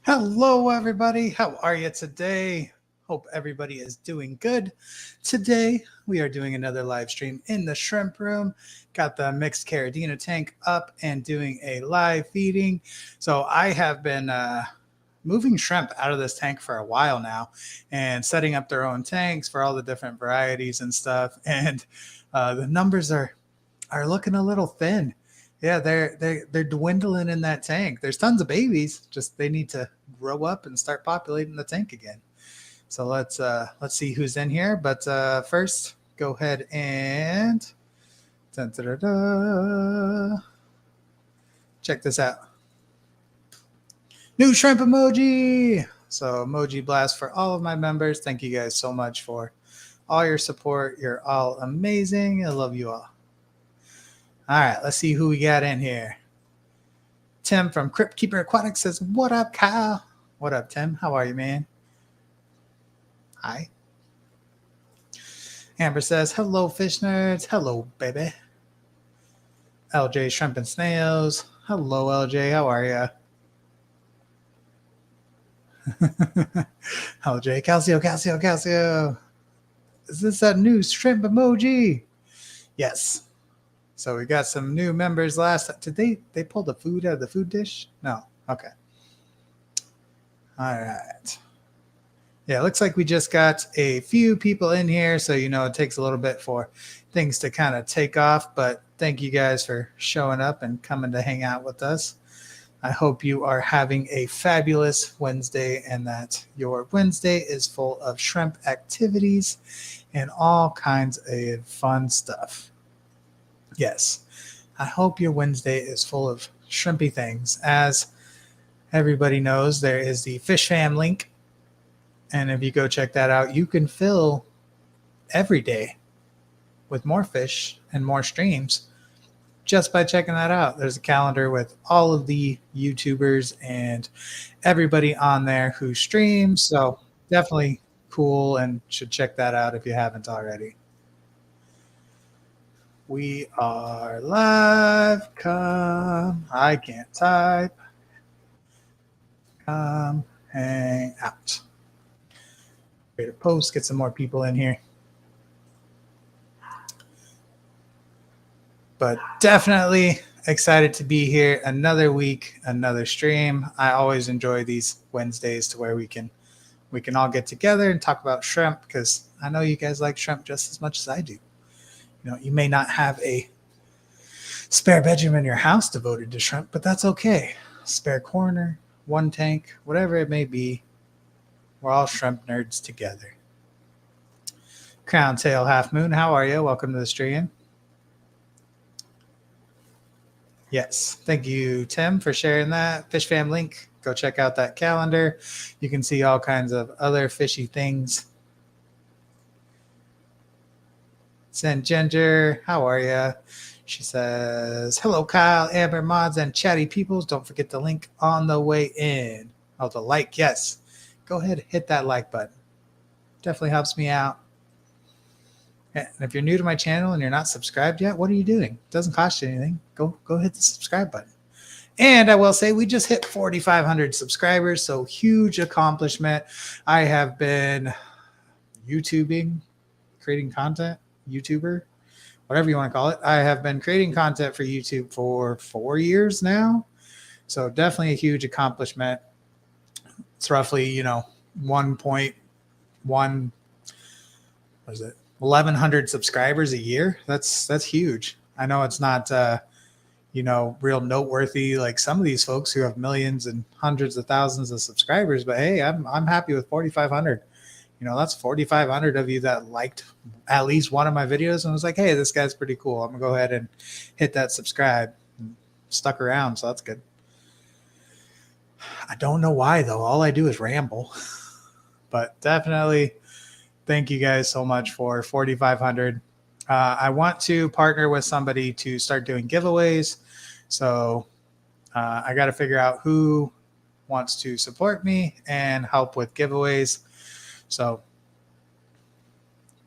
Hello, everybody. How are you today? Hope everybody is doing good. Today, we are doing another live stream in the shrimp room. Got the mixed Caradina tank up and doing a live feeding. So, I have been moving shrimp out of this tank for a while now and setting up their own tanks for all the different varieties and stuff. And the numbers are looking a little thin. Yeah, they're dwindling in that tank. There's tons of babies, just they need to grow up and start populating the tank again. So let's see who's in here. But first, go ahead and dun, da, da, da. Check this out. New shrimp emoji. So emoji blast for all of my members. Thank you guys so much for all your support. You're all amazing. I love you all. All right, let's see who we got in here. Tim from Crypt Keeper Aquatics says, "What up, Kyle?" What up, Tim? How are you, man? Hi. Amber says, "Hello, fish nerds." Hello, baby. LJ Shrimp and Snails. Hello, LJ. How are you? LJ, Calcio. Is this a new shrimp emoji? Yes. So we got some new members last. Did they pull the food out of the food dish? No. Okay. All right. Yeah, it looks like we just got a few people in here, so it takes a little bit for things to kind of take off, but thank you guys for showing up and coming to hang out with us. I hope you are having a fabulous Wednesday and that your Wednesday is full of shrimp activities and all kinds of fun stuff. Yes, I hope your Wednesday is full of shrimpy things. As everybody knows, there is the Fish Fam link. And if you go check that out, you can fill every day with more fish and more streams just by checking that out. There's a calendar with all of the YouTubers and everybody on there who streams. So definitely cool and should check that out if you haven't already. We are live. Come. I can't type. Come hang out. Create a post, get some more people in here. But definitely excited to be here. Another week, another stream. I always enjoy these Wednesdays to where we can all get together and talk about shrimp, because I know you guys like shrimp just as much as I do. You may not have a spare bedroom in your house devoted to shrimp, but that's okay. Spare corner, one tank, whatever it may be, we're all shrimp nerds together. Crown Tail Half Moon, how are you? Welcome to the stream. Yes, thank you, Tim, for sharing that. Fish Fam link, go check out that calendar. You can see all kinds of other fishy things. Send Ginger, how are you? She says, "Hello, Kyle, Amber, Mods, and chatty peoples. Don't forget the link on the way in." Oh, the like, yes. Go ahead, hit that like button. Definitely helps me out. And if you're new to my channel and you're not subscribed yet, what are you doing? It doesn't cost you anything. Go hit the subscribe button. And I will say we just hit 4,500 subscribers, so huge accomplishment. I have been YouTubing, creating content, YouTuber, whatever you want to call it. I have been creating content for YouTube for 4 years now. So definitely a huge accomplishment. It's roughly, 1.1, what is it? 1,100 subscribers a year. That's huge. I know it's not, real noteworthy like some of these folks who have millions and hundreds of thousands of subscribers, but hey, I'm happy with 4,500. That's 4,500 of you that liked at least one of my videos and was like, hey, this guy's pretty cool. I'm gonna go ahead and hit that subscribe. Stuck around, so that's good. I don't know why though. All I do is ramble. But definitely thank you guys so much for 4,500. I want to partner with somebody to start doing giveaways. So I got to figure out who wants to support me and help with giveaways. So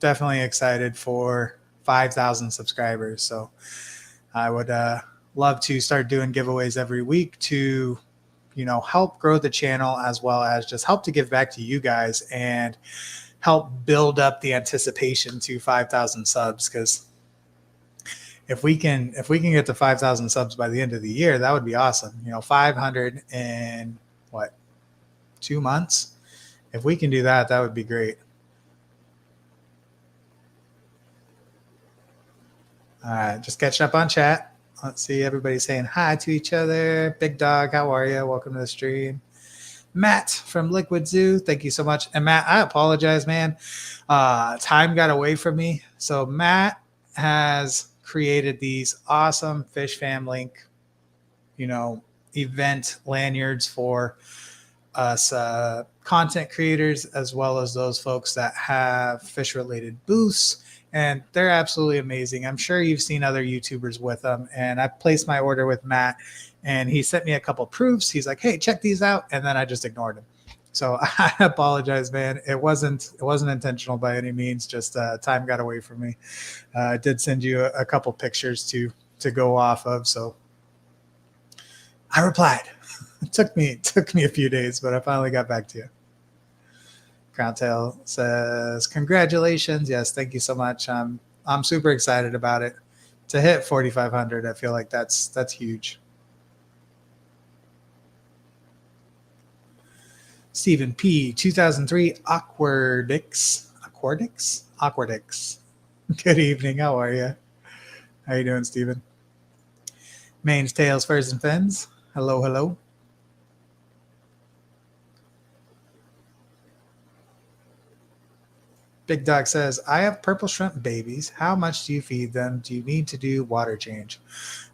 definitely excited for 5,000 subscribers. So I would love to start doing giveaways every week to help grow the channel, as well as just help to give back to you guys and help build up the anticipation to 5,000 subs. Because if we can get to 5,000 subs by the end of the year, that would be awesome. 500 in what, 2 months? If we can do that, that would be great. All right, just catching up on chat. Let's see, everybody saying hi to each other. Big Dog, how are you? Welcome to the stream. Matt from Liquid Zoo, thank you so much. And Matt, I apologize, man. Time got away from me. So Matt has created these awesome Fish Fam Link, event lanyards for us content creators, as well as those folks that have fish related booths. And they're absolutely amazing. I'm sure you've seen other YouTubers with them. And I placed my order with Matt, and he sent me a couple proofs. He's like, hey, check these out. And then I just ignored him. So I apologize, man. It wasn't intentional by any means. Just time got away from me. I did send you a couple pictures to go off of. So I replied. It took me a few days, but I finally got back to you. Crowntail says, congratulations. Yes, thank you so much. I'm super excited about it. To hit 4,500, I feel like that's huge. Stephen P, 2003 Aquardix. Good evening. How are you? How you doing, Stephen? Mains, tails, furs, and fins. Hello. Big Dog says, I have purple shrimp babies. How much do you feed them? Do you need to do water change?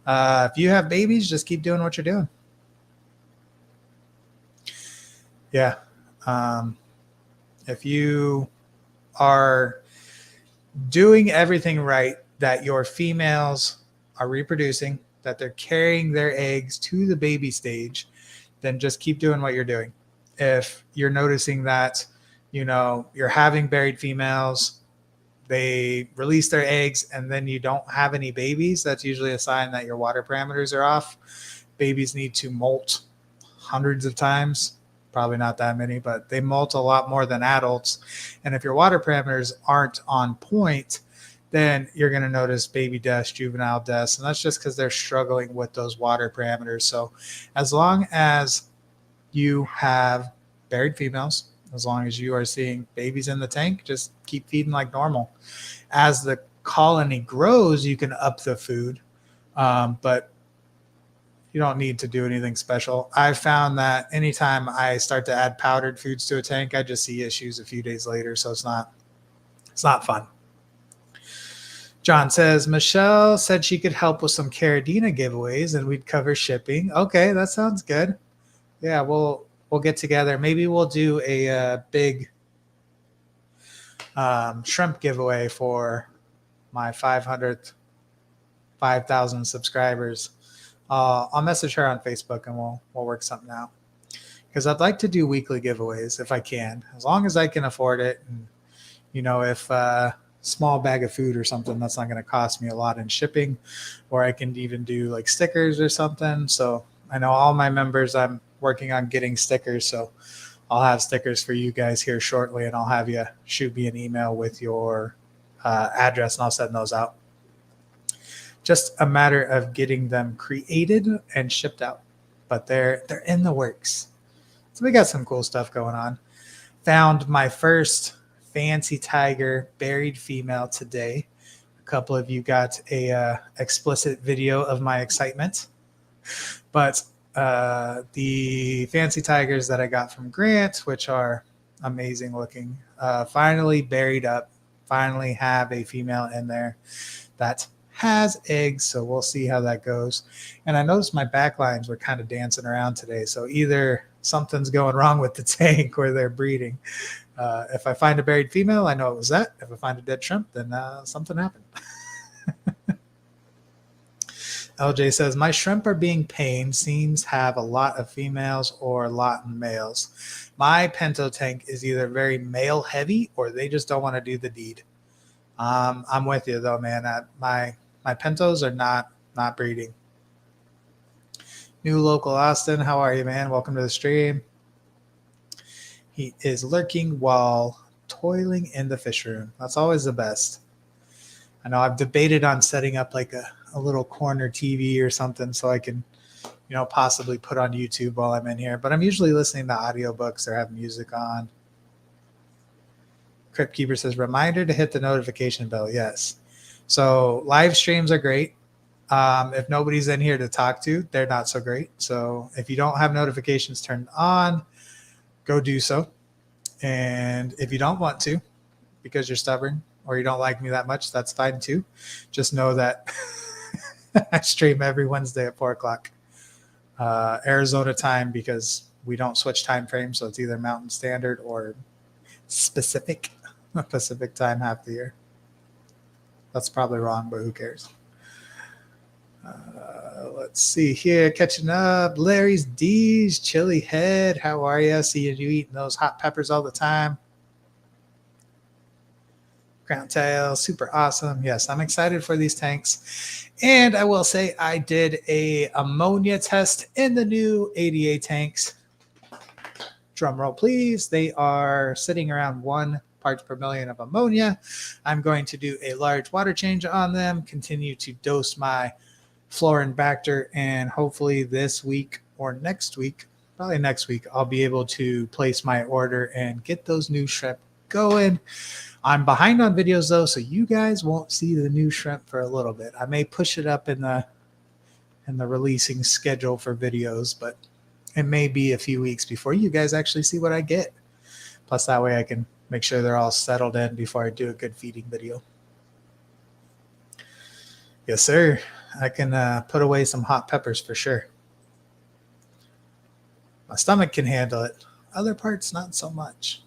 If you have babies, just keep doing what you're doing. Yeah. If you are doing everything right, that your females are reproducing, that they're carrying their eggs to the baby stage, then just keep doing what you're doing. If you're noticing that, you're having buried females, they release their eggs, and then you don't have any babies, that's usually a sign that your water parameters are off. Babies need to molt hundreds of times, probably not that many, but they molt a lot more than adults. And if your water parameters aren't on point, then you're going to notice baby deaths, juvenile deaths, and that's just because they're struggling with those water parameters. So as long as you have buried females, as long as you are seeing babies in the tank, just keep feeding like normal. As the colony grows, you can up the food, but you don't need to do anything special. I've found that anytime I start to add powdered foods to a tank, I just see issues a few days later, so it's not fun. John says, Michelle said she could help with some Caridina giveaways and we'd cover shipping. Okay, that sounds good. Yeah, we'll get together. Maybe we'll do a big shrimp giveaway for my 5,000 subscribers. I'll message her on Facebook and we'll work something out. Because I'd like to do weekly giveaways if I can, as long as I can afford it. And if a small bag of food or something, that's not going to cost me a lot in shipping, or I can even do like stickers or something. So I know all my members, I'm working on getting stickers, so I'll have stickers for you guys here shortly, and I'll have you shoot me an email with your address, and I'll send those out. Just a matter of getting them created and shipped out, but they're in the works. So we got some cool stuff going on. Found my first fancy tiger buried female today. A couple of you got a explicit video of my excitement, but the fancy tigers that I got from Grant, which are amazing looking, finally buried up, finally have a female in there that has eggs. So we'll see how that goes. And I noticed my back lines were kind of dancing around today. So either something's going wrong with the tank or they're breeding. If I find a buried female, I know it was that. If I find a dead shrimp, then something happened. LJ says, my shrimp are being pained. Seems have a lot of females or a lot of males. My Pinto tank is either very male heavy or they just don't want to do the deed. I'm with you though, man. My Pintos are not breeding. New local Austin, how are you, man? Welcome to the stream. He is lurking while toiling in the fish room. That's always the best. I know I've debated on setting up like a little corner TV or something so I can, possibly put on YouTube while I'm in here. But I'm usually listening to audiobooks or have music on. Crypt Keeper says, reminder to hit the notification bell. Yes. So live streams are great. If nobody's in here to talk to, they're not so great. So if you don't have notifications turned on, go do so. And if you don't want to, because you're stubborn or you don't like me that much, that's fine too. Just know that I stream every Wednesday at 4 o'clock Arizona time, because we don't switch time frames. So it's either Mountain Standard or Pacific time half the year. That's probably wrong, but who cares? Let's see here. Catching up. Larry's D's, Chili Head. How are you? Seeing you eating those hot peppers all the time. Crown Tail, super awesome. Yes, I'm excited for these tanks. And I will say I did a ammonia test in the new ADA tanks. Drum roll, please. They are sitting around 1 parts per million of ammonia. I'm going to do a large water change on them, continue to dose my Florinbacter, and hopefully this week or next week, probably next week, I'll be able to place my order and get those new shrimp going. I'm behind on videos though, so you guys won't see the new shrimp for a little bit. I may push it up in the releasing schedule for videos, but it may be a few weeks before you guys actually see what I get. Plus that way I can make sure they're all settled in before I do a good feeding video. Yes, sir. I can put away some hot peppers for sure. My stomach can handle it. Other parts, not so much.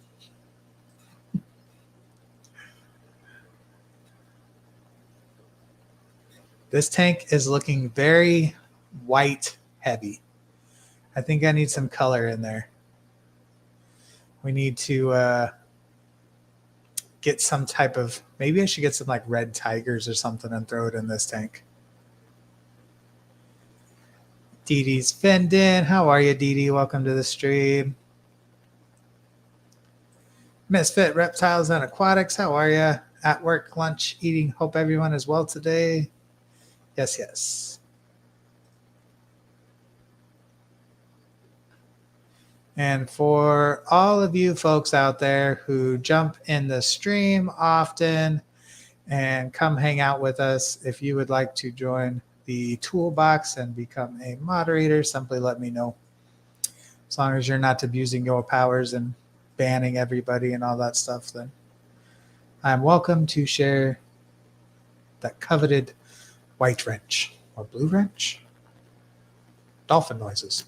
This tank is looking very white heavy. I think I need some color in there. We need to get some type of, maybe I should get some like red tigers or something and throw it in this tank. Dee Dee's finned in. How are you, Dee Dee? Welcome to the stream. Misfit Reptiles and Aquatics. How are you? At work, lunch, eating. Hope everyone is well today. Yes, yes. And for all of you folks out there who jump in the stream often and come hang out with us, if you would like to join the toolbox and become a moderator, simply let me know. As long as you're not abusing your powers and banning everybody and all that stuff, then I'm welcome to share that coveted white wrench or blue wrench. Dolphin noises.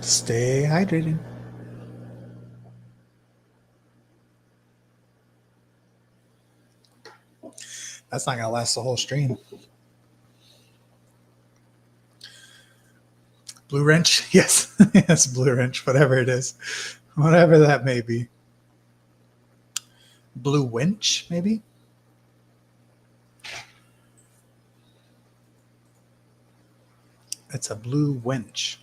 Stay hydrated. That's not gonna last the whole stream. Blue wrench? Yes. Yes, blue wrench, whatever it is. Whatever that may be. Blue winch, maybe? It's a blue winch.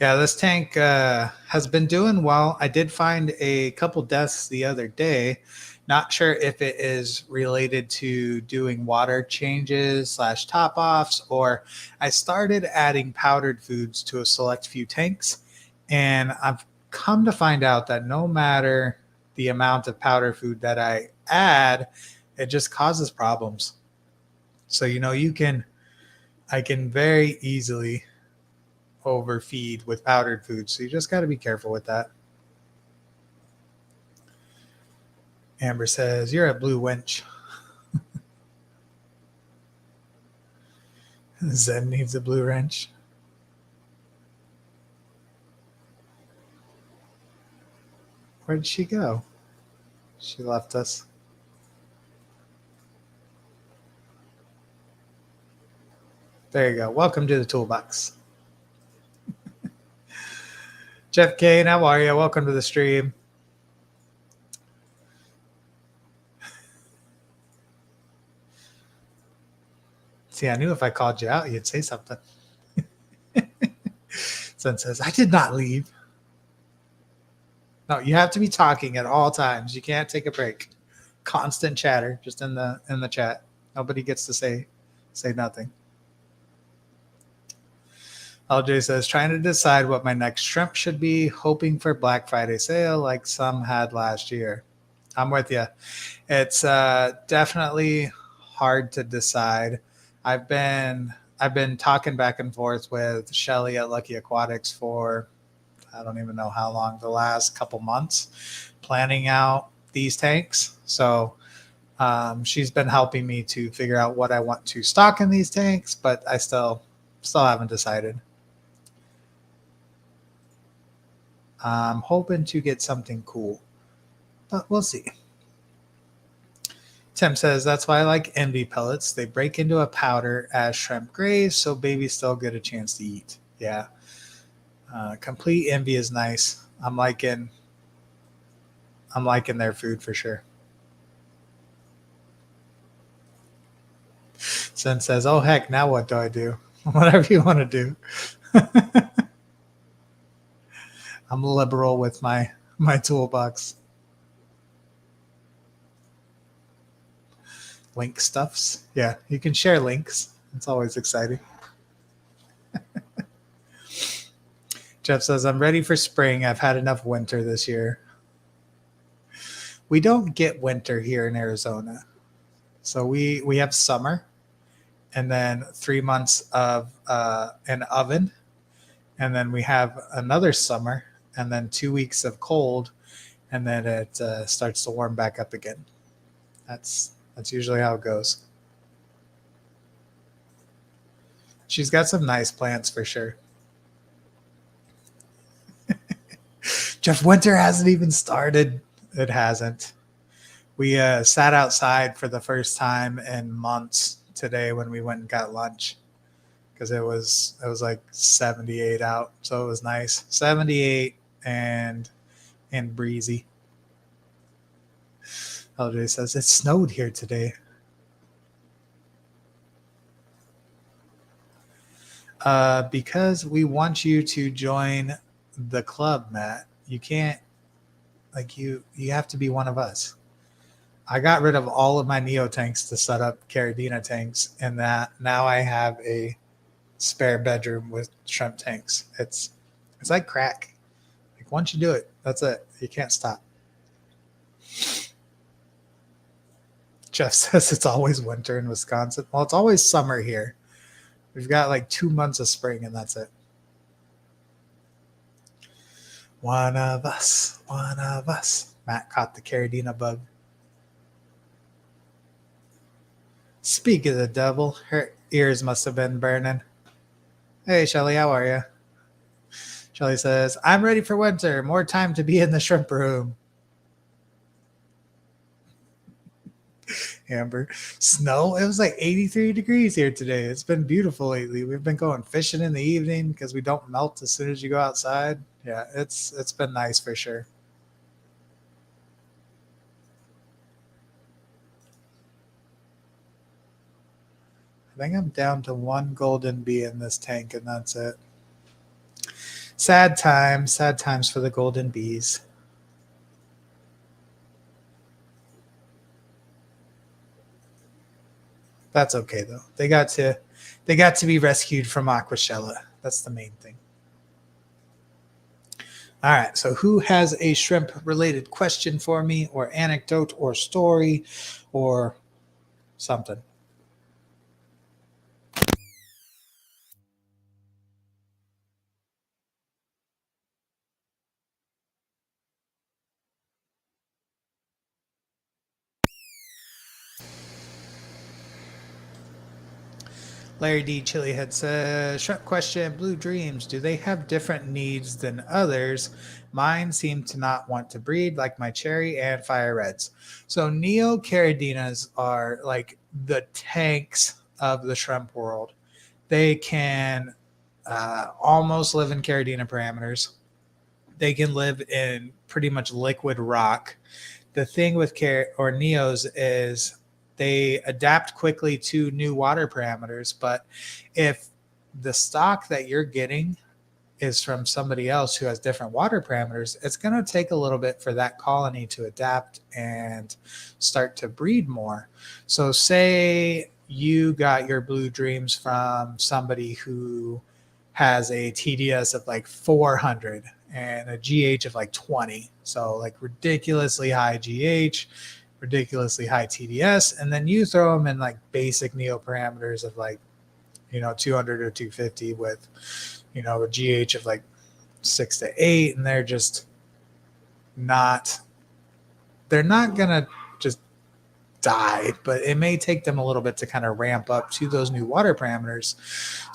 Yeah, this tank has been doing well. I did find a couple deaths the other day. Not sure if it is related to doing water changes / top offs, or I started adding powdered foods to a select few tanks. And I've come to find out that no matter the amount of powder food that I add, it just causes problems. So, I can very easily overfeed with powdered food. So you just got to be careful with that. Amber says, you're a blue wench. Zen needs a blue wrench. Where did she go? She left us. There you go. Welcome to the toolbox. Jeff Kane, how are you? Welcome to the stream. See, I knew if I called you out, you'd say something. Sun says, I did not leave. No, you have to be talking at all times. You can't take a break. Constant chatter just in the chat. Nobody gets to say nothing. LJ says, trying to decide what my next shrimp should be, hoping for Black Friday sale like some had last year. I'm with you. It's definitely hard to decide. I've been talking back and forth with Shelly at Lucky Aquatics for I don't even know how long, the last couple months, planning out these tanks. So she's been helping me to figure out what I want to stock in these tanks, but I still haven't decided. I'm hoping to get something cool, but we'll see. Tim says, that's why I like Envy pellets. They break into a powder as shrimp graze, so babies still get a chance to eat. Yeah. Complete Envy is nice. I'm liking their food for sure. Sen says, oh, heck, now what do I do? Whatever you want to do. I'm liberal with my toolbox. Link stuffs. Yeah, you can share links. It's always exciting. Jeff says, I'm ready for spring. I've had enough winter this year. We don't get winter here in Arizona. So we have summer and then 3 months of an oven. And then we have another summer and then 2 weeks of cold. And then it starts to warm back up again. That's usually how it goes. She's got some nice plants for sure. Jeff, winter hasn't even started. It hasn't. We sat outside for the first time in months today when we went and got lunch because it was like 78 out, so it was nice. 78 and breezy. LJ says it snowed here today. Because we want you to join the club, Matt. You can't, like, you have to be one of us. I got rid of all of my Neo tanks to set up Caridina tanks, and that now I have a spare bedroom with shrimp tanks. It's like crack. Like once you do it, that's it. You can't stop. Jeff says it's always winter in Wisconsin. Well, it's always summer here. We've got like 2 months of spring, and that's it. One of us. Matt caught the Caridina bug. Speak of the devil, her ears must have been burning. Hey, Shelly, how are you? Shelly says, I'm ready for winter. More time to be in the shrimp room. Amber, snow? It was like 83 degrees here today. It's been beautiful lately. We've been going fishing in the evening because we don't melt as soon as you go outside. Yeah, it's been nice for sure. I think I'm down to one golden bee in this tank, and that's it. Sad times for the golden bees. That's okay though. They got to be rescued from Aquashella. That's the main thing. All right. So who has a shrimp related question for me, or anecdote, or story, or something? Larry D. Chilihead says, shrimp question, Blue Dreams, do they have different needs than others? Mine seem to not want to breed like my cherry and fire reds. So Neo Caridinas are like the tanks of the shrimp world. they can almost live in Caridina parameters. They can live in pretty much liquid rock. The thing with Neos is they adapt quickly to new water parameters, but if the stock that you're getting is from somebody else who has different water parameters, it's going to take a little bit for that colony to adapt and start to breed more. So say you got your Blue Dreams from somebody who has a TDS of like 400 and a GH of like 20. So like ridiculously high GH, ridiculously high TDS. And then you throw them in like basic Neo parameters of like, 200 or 250 with, a GH of like 6 to 8. And they're not going to just die, but it may take them a little bit to kind of ramp up to those new water parameters.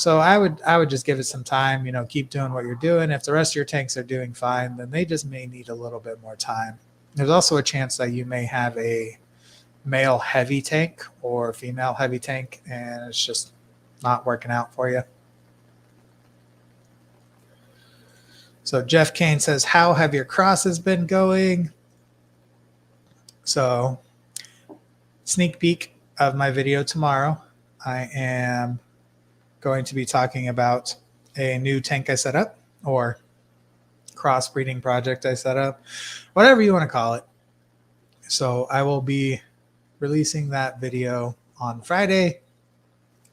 So I would just give it some time, keep doing what you're doing. If the rest of your tanks are doing fine, then they just may need a little bit more time. There's also a chance that you may have a male heavy tank or female heavy tank, and it's just not working out for you. So Jeff Kane says, how have your crosses been going? So sneak peek of my video tomorrow. I am going to be talking about a new tank I set up, or crossbreeding project I set up, whatever you want to call it. So I will be releasing that video on Friday.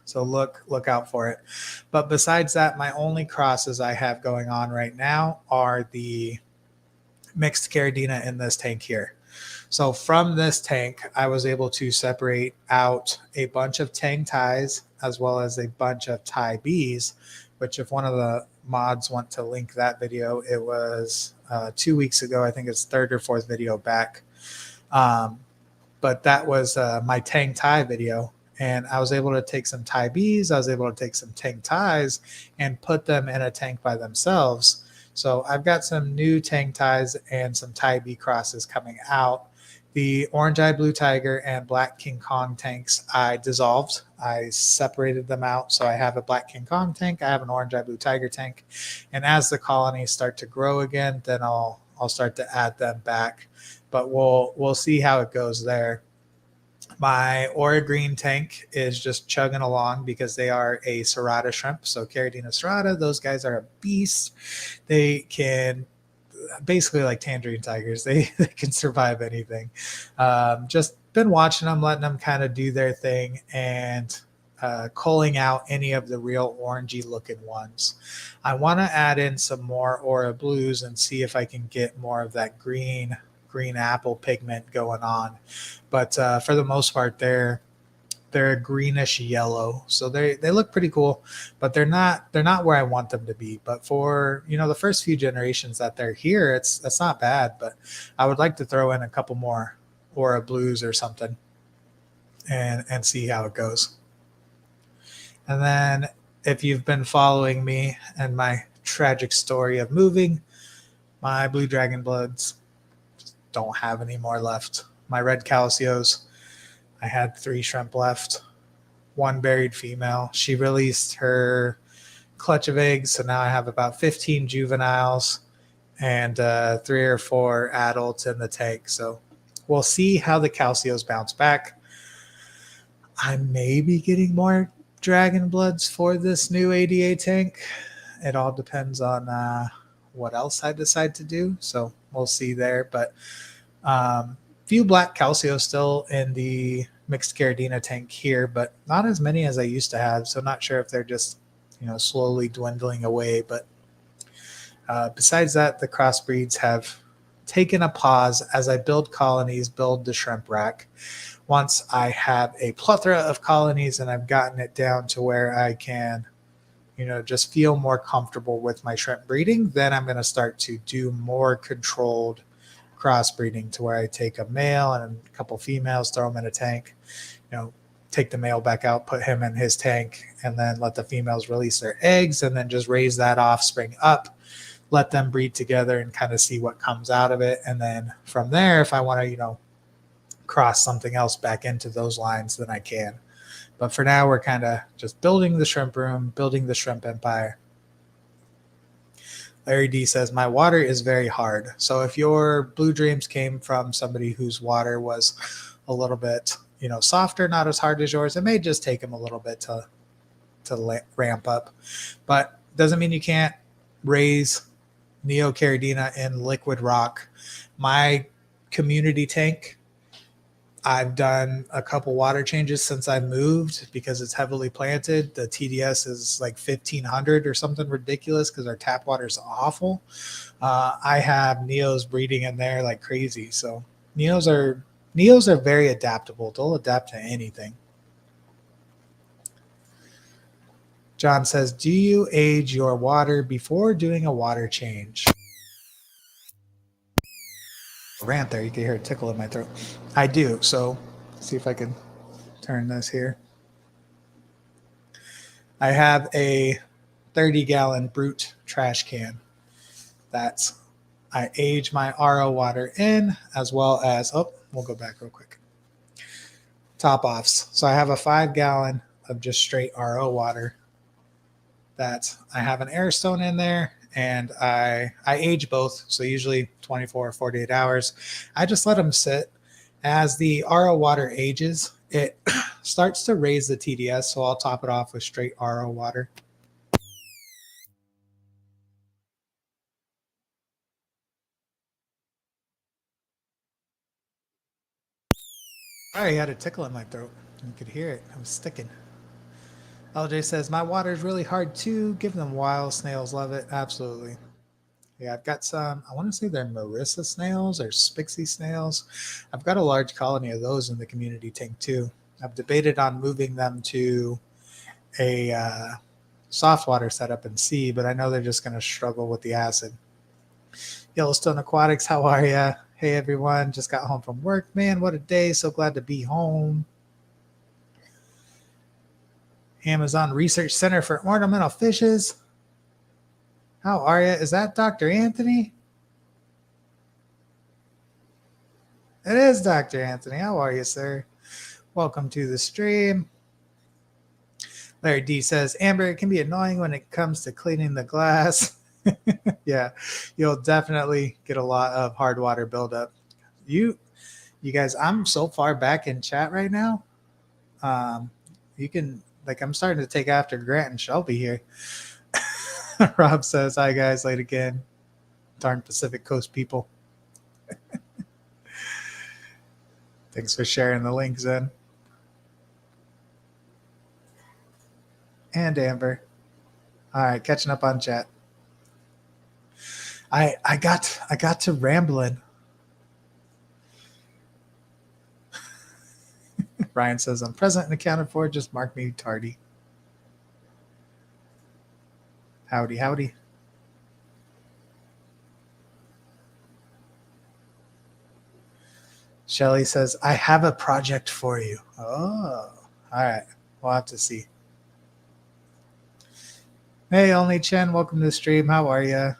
So look out for it. But besides that, my only crosses I have going on right now are the mixed Caridina in this tank here. So from this tank, I was able to separate out a bunch of Tang Tais as well as a bunch of Tai Bs, which if one of the mods want to link that video, it was 2 weeks ago. I think it's third or fourth video back. But that was my Tang Tai video. And I was able to take some Tai Bs, I was able to take some Tang Tais and put them in a tank by themselves. So I've got some new Tang Tais and some Tai B crosses coming out. The Orange Eye Blue Tiger and Black King Kong tanks I dissolved. I separated them out. So I have a Black King Kong tank, I have an Orange Eye Blue Tiger tank. And as the colonies start to grow again, then I'll start to add them back. But we'll see how it goes there. My Aura Green tank is just chugging along because they are a Serrata shrimp. So Caridina Serrata, those guys are a beast. They can basically like tangerine tigers. They can survive anything. Just been watching them, letting them kind of do their thing and culling out any of the real orangey looking ones. I want to add in some more Aura Blues and see if I can get more of that green apple pigment going on. But for the most part, they're greenish yellow, so they look pretty cool, but they're not where I want them to be. But for the first few generations that they're here, it's not bad. But I would like to throw in a couple more Aura Blues or something and see how it goes. And then if you've been following me and my tragic story of moving, my Blue Dragon Bloods don't have any more left. My red Calcios, I had 3 shrimp left, 1 buried female. She released her clutch of eggs, so now I have about 15 juveniles and 3 or 4 adults in the tank. So we'll see how the Calcios bounce back. I may be getting more Dragon Bloods for this new ADA tank. It all depends on what else I decide to do. So we'll see there. But few black Calcios still in the mixed Caridina tank here, but not as many as I used to have. So not sure if they're just, slowly dwindling away. But besides that, the crossbreeds have taken a pause as I build colonies, build the shrimp rack. Once I have a plethora of colonies and I've gotten it down to where I can, just feel more comfortable with my shrimp breeding, then I'm going to start to do more controlled crossbreeding to where I take a male and a couple females, throw them in a tank, take the male back out, put him in his tank, and then let the females release their eggs and then just raise that offspring up, let them breed together and kind of see what comes out of it. And then from there, if I want to, cross something else back into those lines, then I can. But for now, we're kind of just building the shrimp room, building the shrimp empire. Larry D says, my water is very hard. So if your blue dreams came from somebody whose water was a little bit, softer, not as hard as yours, it may just take them a little bit to ramp up. But doesn't mean you can't raise Neocaridina in liquid rock. My community tank, I've done a couple water changes since I moved because it's heavily planted. The TDS is like 1,500 or something ridiculous because our tap water is awful. I have Neos breeding in there like crazy. So Neos are very adaptable. They'll adapt to anything. John says, do you age your water before doing a water change? Rant there, you can hear a tickle in my throat. I do. So let's see if I can turn this here. I have a 30-gallon Brute trash can that I age my RO water in, as well as, we'll go back real quick. Top offs. So I have a 5-gallon of just straight RO water that I have an air stone in there, and I age both. So usually 24 or 48 hours. I just let them sit. As the RO water ages, it starts to raise the TDS. So I'll top it off with straight RO water. I already had a tickle in my throat. You could hear it. I was sticking. LJ says, my water is really hard too. Give them wild snails. Love it. Absolutely. Yeah, I've got some, I want to say they're Marissa snails or Spixie snails. I've got a large colony of those in the community tank too. I've debated on moving them to a soft water setup and see, but I know they're just going to struggle with the acid. Yellowstone Aquatics, how are ya? Hey everyone, just got home from work. Man, what a day. So glad to be home. Amazon Research Center for Ornamental Fishes. How are you? Is that Dr. Anthony? It is Dr. Anthony. How are you, sir? Welcome to the stream. Larry D says, Amber, it can be annoying when it comes to cleaning the glass. Yeah, you'll definitely get a lot of hard water buildup. You guys, I'm so far back in chat right now. You can, I'm starting to take after Grant and Shelby here. Rob says, hi guys, late again. Darn Pacific Coast people. Thanks for sharing the links in. And Amber. All right, catching up on chat. I got to rambling. Ryan says, I'm present and accounted for. Just mark me tardy. Howdy, howdy. Shelly says, I have a project for you. Oh, all right. We'll have to see. Hey, Only Chen, welcome to the stream. How are you?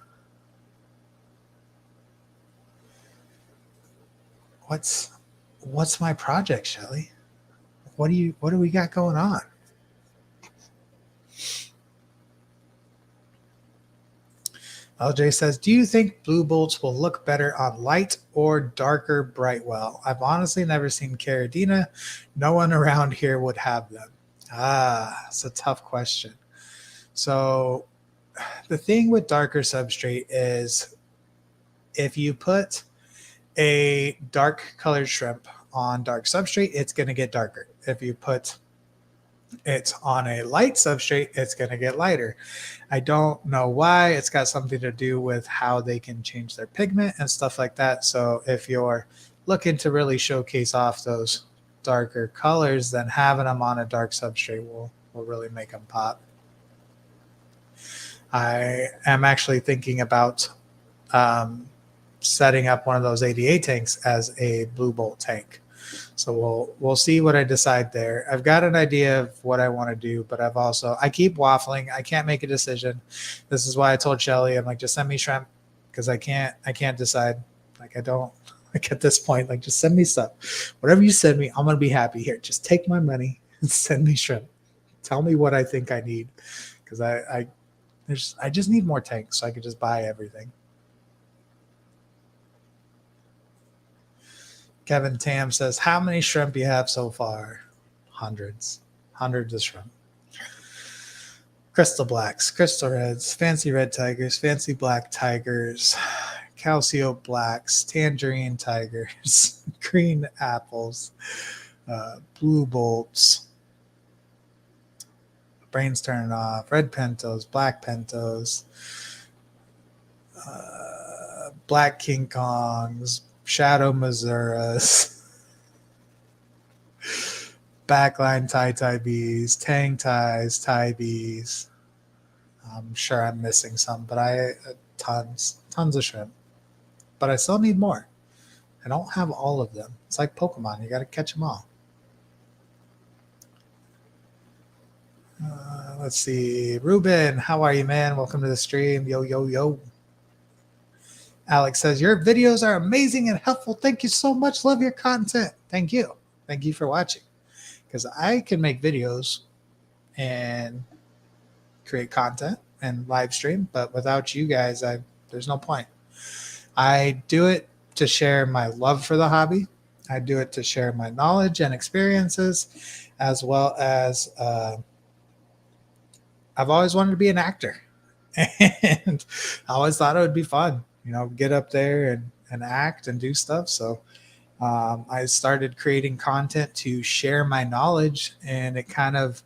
What's my project, Shelly? What do we got going on? LJ says, do you think blue bolts will look better on light or darker Brightwell? I've honestly never seen Caridina. No one around here would have them. It's a tough question. So the thing with darker substrate is if you put a dark colored shrimp on dark substrate, it's going to get darker. If you put it on a light substrate, it's going to get lighter. I don't know why. It's got something to do with how they can change their pigment and stuff like that. So if you're looking to really showcase off those darker colors, then having them on a dark substrate will really make them pop. I am actually thinking about setting up one of those ADA tanks as a blue bolt tank. So we'll see what I decide there. I've got an idea of what I want to do, but I keep waffling. I can't make a decision. This is why I told Shelly, I'm like, just send me shrimp, because I can't decide. I don't at this point, just send me stuff. Whatever you send me, I'm gonna be happy. Here, just take my money. Send me shrimp. Tell me what I think I need, because I just need more tanks so I could just buy everything. Kevin Tam says, how many shrimp you have so far? Hundreds of shrimp. Crystal blacks, crystal reds, fancy red tigers, fancy black tigers, calcio blacks, tangerine tigers, green apples, blue bolts, brains turning off, red pentos, black pentos, black King Kongs, shadow Mazuras, backline tie bees, tang ties, tie bees. I'm sure I'm missing some, but tons of shrimp. But I still need more. I don't have all of them. It's like Pokemon. You got to catch them all. Let's see. Ruben, how are you, man? Welcome to the stream. Yo, yo, yo. Alex says, your videos are amazing and helpful. Thank you so much. Love your content. Thank you. Thank you for watching. Because I can make videos and create content and live stream, but without you guys, there's no point. I do it to share my love for the hobby. I do it to share my knowledge and experiences, as well as I've always wanted to be an actor. And I always thought it would be fun, get up there and act and do stuff. So I started creating content to share my knowledge, and it kind of,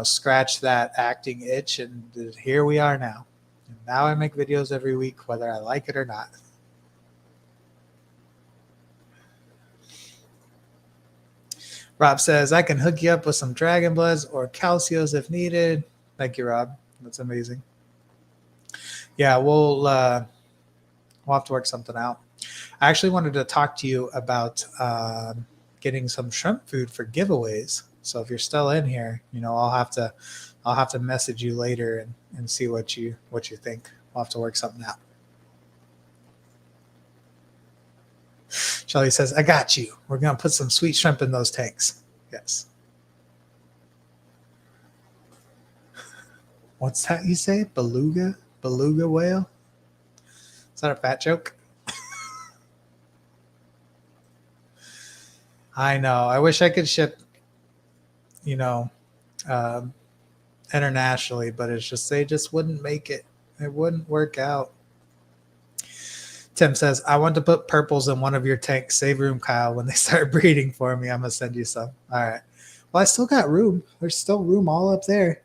scratched that acting itch. And here we are now. And now I make videos every week, whether I like it or not. Rob says, I can hook you up with some Dragon Bloods or Calcios if needed. Thank you, Rob. That's amazing. Yeah, we'll have to work something out. I actually wanted to talk to you about getting some shrimp food for giveaways. So if you're still in here, I'll have to message you later and see what you think. We'll have to work something out. Shelly says, I got you. We're going to put some sweet shrimp in those tanks. Yes. What's that you say? Beluga whale? Is that a fat joke? I know. I wish I could ship, internationally, but it's just, they just wouldn't make it. It wouldn't work out. Tim says, I want to put purples in one of your tanks. Save room, Kyle. When they start breeding for me, I'm going to send you some. All right. Well, I still got room. There's still room all up there.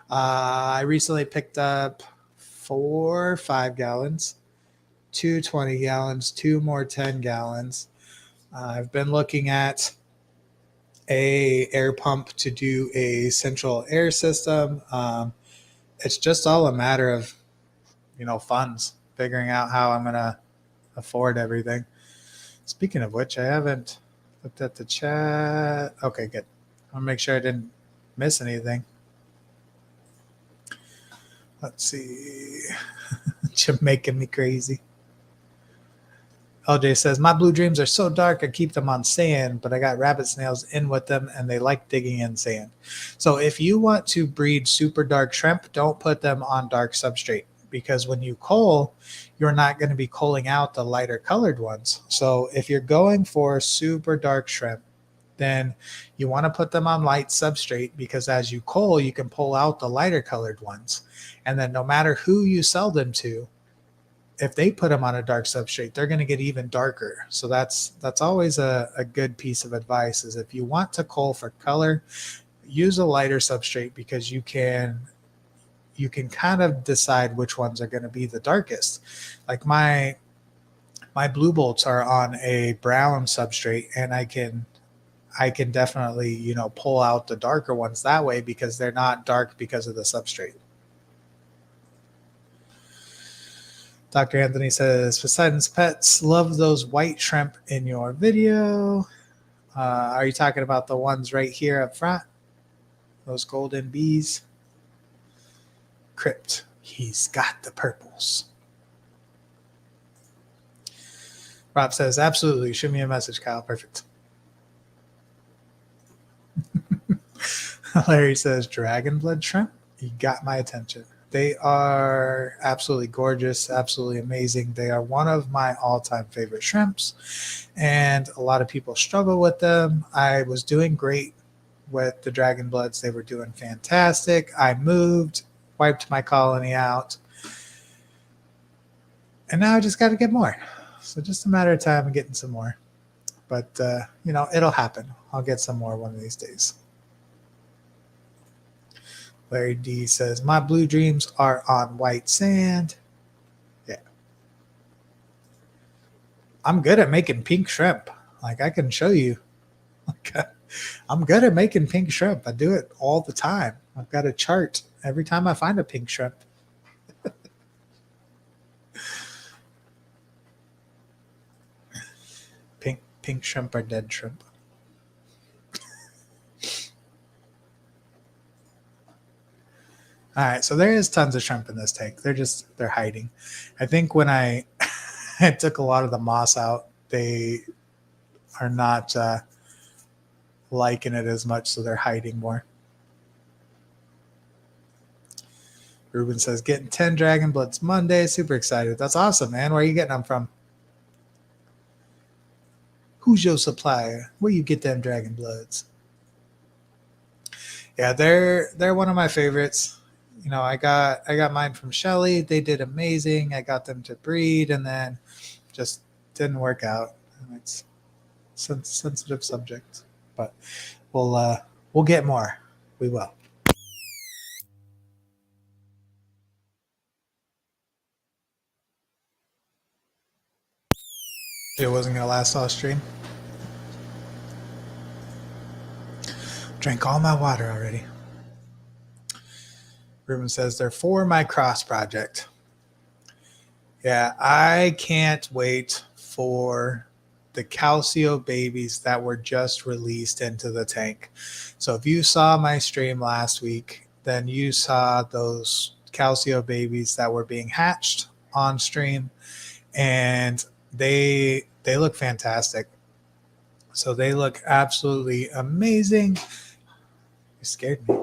I recently picked up 4 5 gallons, 2 20 gallons, 2 more 10 gallons. I've been looking at a air pump to do a central air system. It's just all a matter of, funds, figuring out how I'm going to afford everything. Speaking of which, I haven't looked at the chat. Okay, good. I want to make sure I didn't miss anything. Let's see. You're making me crazy. LJ says, my blue dreams are so dark, I keep them on sand, but I got rabbit snails in with them, and they like digging in sand. So if you want to breed super dark shrimp, don't put them on dark substrate, because when you cull, you're not going to be culling out the lighter colored ones. So if you're going for super dark shrimp, then you want to put them on light substrate, because as you cull, you can pull out the lighter colored ones. And then no matter who you sell them to, if they put them on a dark substrate, they're going to get even darker. So that's always a good piece of advice, is if you want to cull for color, use a lighter substrate, because you can kind of decide which ones are going to be the darkest. Like my blue bolts are on a brown substrate, and I can definitely, pull out the darker ones that way, because they're not dark because of the substrate. Dr. Anthony says, Poseidon's Pets, love those white shrimp in your video. Are you talking about the ones right here up front? Those golden bees? Crypt, he's got the purples. Rob says, absolutely. Shoot me a message, Kyle. Perfect. Larry says dragon blood shrimp. You got my attention. They are absolutely gorgeous, absolutely amazing. They are one of my all-time favorite shrimps, and a lot of people struggle with them. I was doing great with the dragon bloods. They were doing fantastic. I moved, wiped my colony out, and now I just got to get more. So just a matter of time of getting some more. But, it'll happen. I'll get some more one of these days. Larry D says, my blue dreams are on white sand. Yeah. I'm good at making pink shrimp. Like, I can show you. I'm good at making pink shrimp. I do it all the time. I've got a chart every time I find a pink shrimp. Pink shrimp or dead shrimp. All right, so there is tons of shrimp in this tank. They're hiding. I think when I took a lot of the moss out, they are not liking it as much, so they're hiding more. Ruben says, getting 10 Dragon Bloods Monday. Super excited. That's awesome, man. Where are you getting them from? Who's your supplier? Where you get them Dragon Bloods? Yeah, they're one of my favorites. I got mine from Shelly. They did amazing. I got them to breed, and then just didn't work out. It's a sensitive subject, but we'll get more. We will. It wasn't gonna last all stream. Drank all my water already. Ruben says they're for my cross project. Yeah, I can't wait for the Calcio babies that were just released into the tank. So if you saw my stream last week, then you saw those Calcio babies that were being hatched on stream, and they look fantastic. So they look absolutely amazing. You scared me.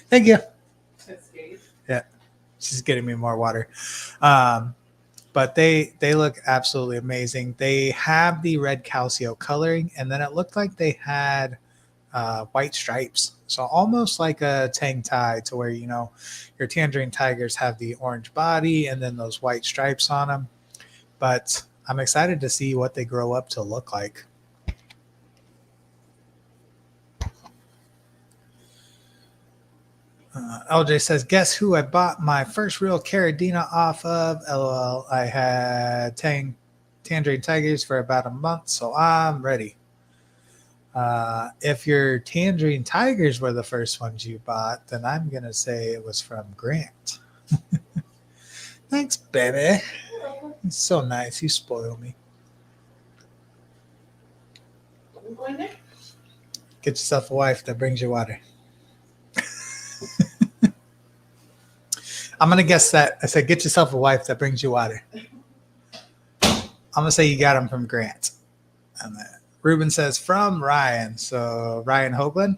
Thank you. Yeah, she's getting me more water. But they look absolutely amazing. They have the red Calcio coloring, and then it looked like they had white stripes. So almost like a Tang Tai, to where, your Tangerine Tigers have the orange body and then those white stripes on them. But I'm excited to see what they grow up to look like. LJ says, guess who I bought my first real Caridina off of? LOL. I had Tangerine Tigers for about a month, so I'm ready. If your Tangerine Tigers were the first ones you bought, then I'm going to say it was from Grant. Thanks, baby. He's so nice. You spoil me. I'm going there. Get yourself a wife that brings you water. I'm going to guess that. I said, get yourself a wife that brings you water. I'm going to say you got them from Grant. And Ruben says, from Ryan. So Ryan Hoagland.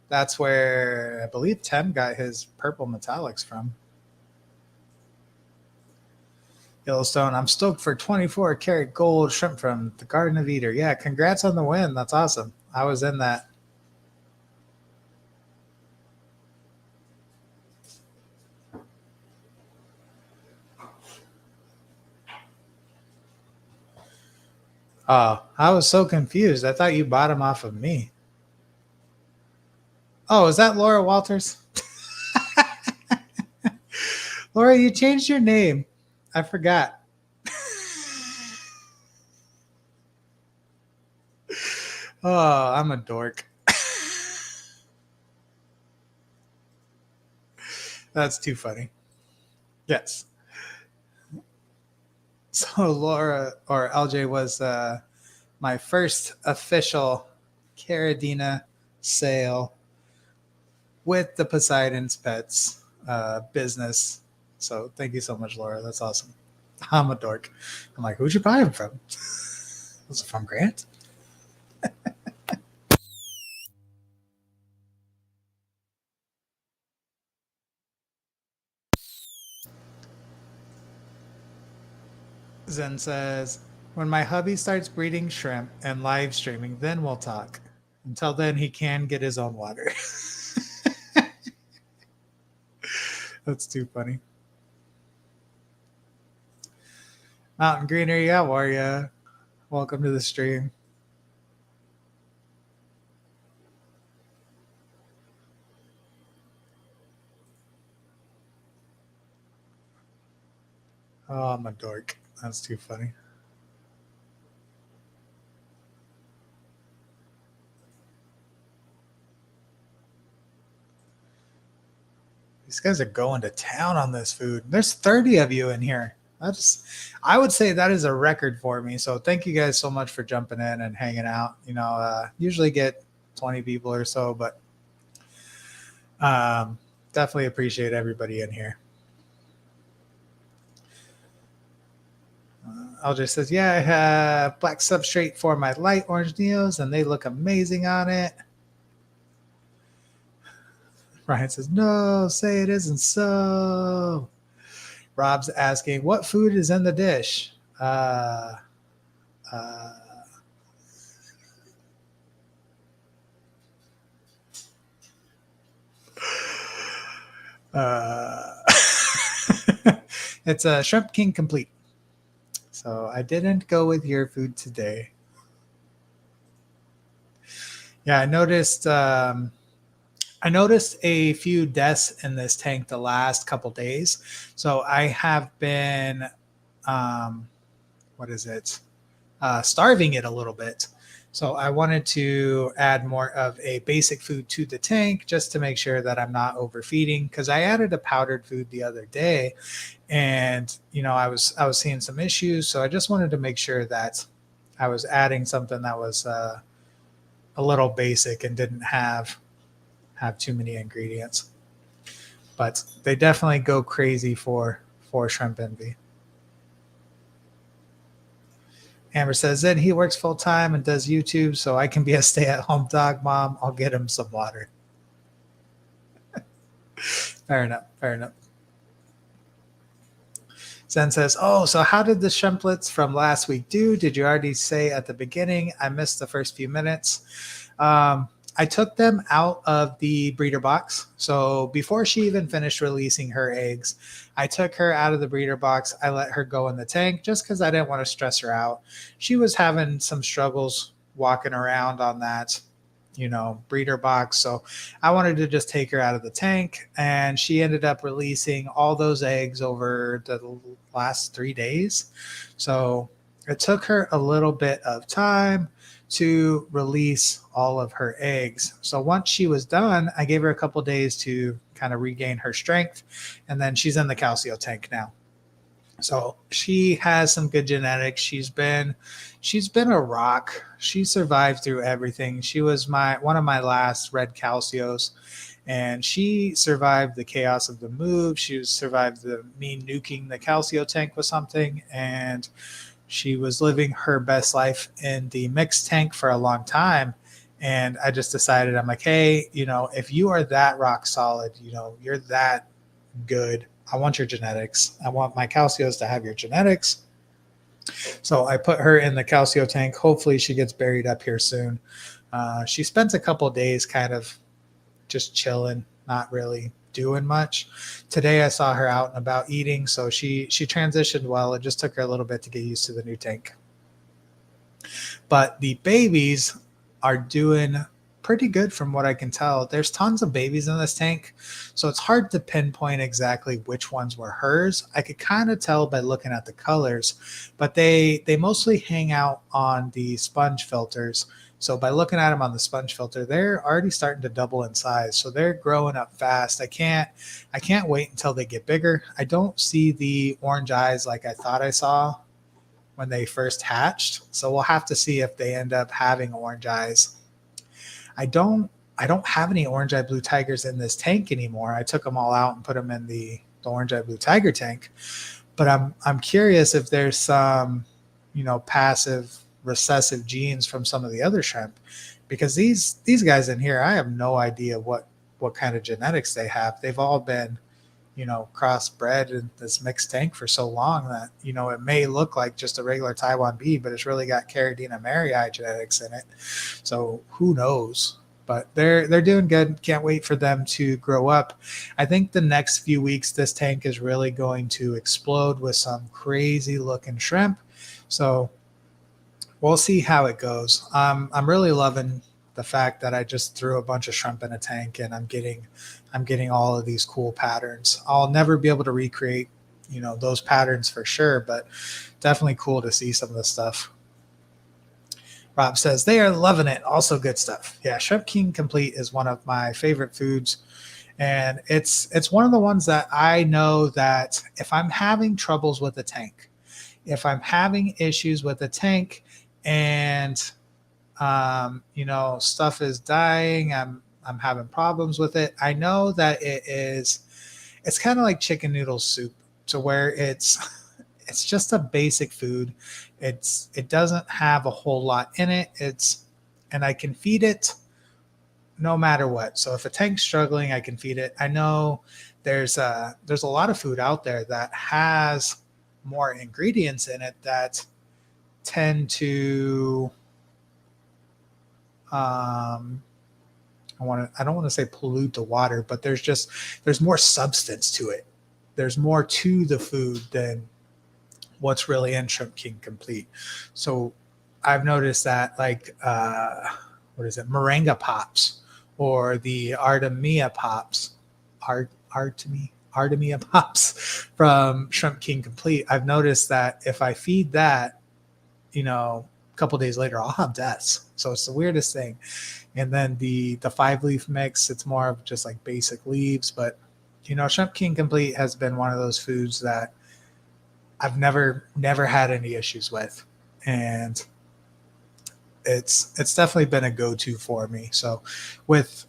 That's where I believe Tim got his purple metallics from. Yellowstone, I'm stoked for 24 karat gold shrimp from the Garden of Eden. Yeah, congrats on the win. That's awesome. I was in that. Oh, I was so confused. I thought you bought them off of me. Oh, is that Laura Walters? Laura, you changed your name. I forgot. Oh, I'm a dork. That's too funny. Yes. So Laura or LJ was my first official Caridina sale with the Poseidon's Pets business. So thank you so much, Laura. That's awesome. I'm a dork. I'm like, who'd you buy them from? Was it from Grant? Zen says, when my hubby starts breeding shrimp and live streaming, then we'll talk. Until then, he can get his own water. That's too funny. Mountain Greenery, how are ya? Welcome to the stream. Oh, I'm a dork. That's too funny. These guys are going to town on this food. There's 30 of you in here. I would say that is a record for me. So thank you guys so much for jumping in and hanging out. Usually get 20 people or so, but definitely appreciate everybody in here. Aldrich says, yeah, I have black substrate for my light orange neos, and they look amazing on it. Ryan says, no, say it isn't so. Rob's asking, what food is in the dish? It's a Shrimp King Complete. So I didn't go with your food today. Yeah, I noticed a few deaths in this tank the last couple days. So I have been, starving it a little bit. So I wanted to add more of a basic food to the tank just to make sure that I'm not overfeeding, because I added a powdered food the other day and I was seeing some issues. So I just wanted to make sure that I was adding something that was a little basic and didn't have too many ingredients. But they definitely go crazy for Shrimp Envy. Amber says, then he works full time and does YouTube, so I can be a stay-at-home dog mom. I'll get him some water. Fair enough. Zen says, oh, so how did the shrimplets from last week do? Did you already say at the beginning? I missed the first few minutes. I took them out of the breeder box. So before she even finished releasing her eggs, I took her out of the breeder box. I let her go in the tank just because I didn't want to stress her out. She was having some struggles walking around on that, breeder box. So I wanted to just take her out of the tank, and she ended up releasing all those eggs over the last 3 days. So it took her a little bit of time to release all of her eggs. So once she was done, I gave her a couple days to kind of regain her strength, and then she's in the Calcio tank now. So she has some good genetics. She's been a rock. She survived through everything. She was one of my last red Calcios, and she survived the chaos of the move. She survived me nuking the Calcio tank with something, and she was living her best life in the mixed tank for a long time. And I just decided, I'm like, hey, if you are that rock solid, you're that good, I want your genetics. I want my Calcios to have your genetics. So I put her in the Calcio tank. Hopefully she gets buried up here soon. She spent a couple days kind of just chilling, not really doing much. Today I saw her out and about eating, so she transitioned well. It just took her a little bit to get used to the new tank. But the babies are doing pretty good from what I can tell. There's tons of babies in this tank, so it's hard to pinpoint exactly which ones were hers. I could kind of tell by looking at the colors, but they mostly hang out on the sponge filters. So by looking at them on the sponge filter, they're already starting to double in size. So they're growing up fast. I can't wait until they get bigger. I don't see the orange eyes like I thought I saw when they first hatched. So we'll have to see if they end up having orange eyes. I don't have any orange eye blue tigers in this tank anymore. I took them all out and put them in the orange eye blue tiger tank. But I'm curious if there's some, passive recessive genes from some of the other shrimp, because these guys in here, I have no idea what kind of genetics they have. They've all been, crossbred in this mixed tank for so long that, it may look like just a regular Taiwan bee, but it's really got Caridina maryi genetics in it. So who knows? But they're doing good. Can't wait for them to grow up. I think the next few weeks, this tank is really going to explode with some crazy looking shrimp. So we'll see how it goes. I'm really loving the fact that I just threw a bunch of shrimp in a tank and I'm getting all of these cool patterns. I'll never be able to recreate, those patterns for sure, but definitely cool to see some of the stuff. Rob says they are loving it. Also good stuff. Yeah, Shrimp King Complete is one of my favorite foods. And it's one of the ones that I know that if I'm having troubles with the tank, if I'm having issues with the tank and stuff is dying, I'm having problems with it, I know that it's kind of like chicken noodle soup, to where it's just a basic food. It doesn't have a whole lot in it. And I can feed it no matter what. So if a tank's struggling, I can feed it. I know there's a lot of food out there that has more ingredients in it that tend to I don't want to say pollute the water, but there's more substance to it. There's more to the food than what's really in Shrimp King Complete. So I've noticed that, like, what is it, Moringa Pops or the Artemia Pops, Artemia Pops from Shrimp King Complete. I've noticed that if I feed that, a couple days later, I'll have deaths. So it's the weirdest thing. And then the 5-leaf mix, it's more of just like basic leaves. But, Shrimp King Complete has been one of those foods that I've never had any issues with. And it's definitely been a go-to for me. So with